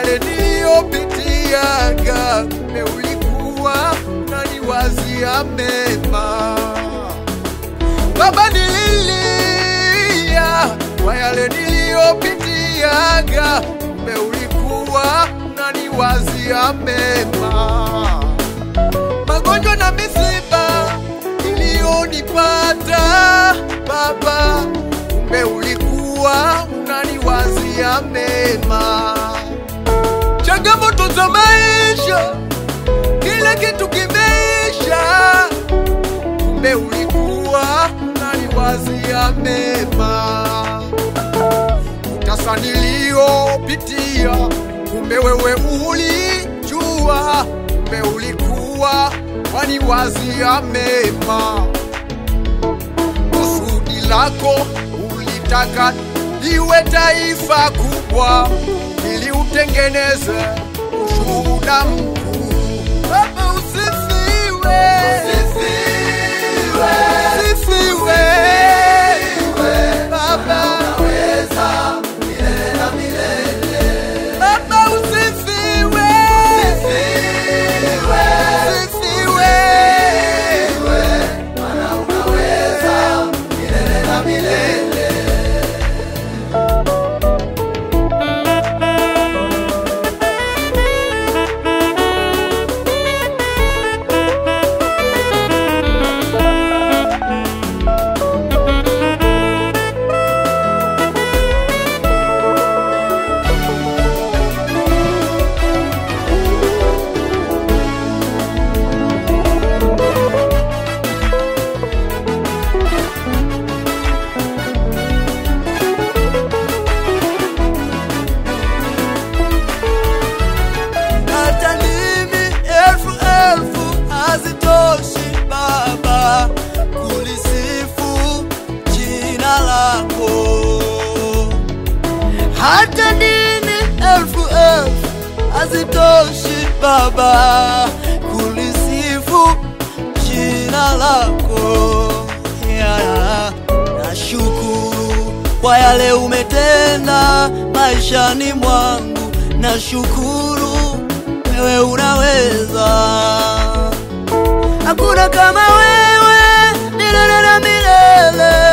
yale niliyopitiaga, kumbe ulikuwa unaniwazia mema. Baba, nililia kwa yale niliyopitiaga, kumbe ulikuwa unaniwazia mema. Magonjwa na misiba iliyonipata Baba, kumbe ulikuwa unaniwazia mema. Changamoto za maisha, kila kitu kimeisha, kumbe ulikuwa unaniwazia mema. Utasa niliyopitia, kumbe wewe ulijua, kumbe ulikuwa waniwazia mema. Kusudi lako ulitaka liwe taifa kubwa, ili utengeneze ushuhuda mkuu. Baba, usifiwe, usifiwe, usifiwe. Baba, unaweza milele na milele. Baba, usifiwe, usifiwe, usifiwe. Maana unaweza milele na milele. Hata nini elfu hazitoshi Baba kulisifu jina lako. Nashukuru kwa yale umetenda maishani mwangu, nashukuru wewe unaweza. Hakuna kama wewe milele na milele.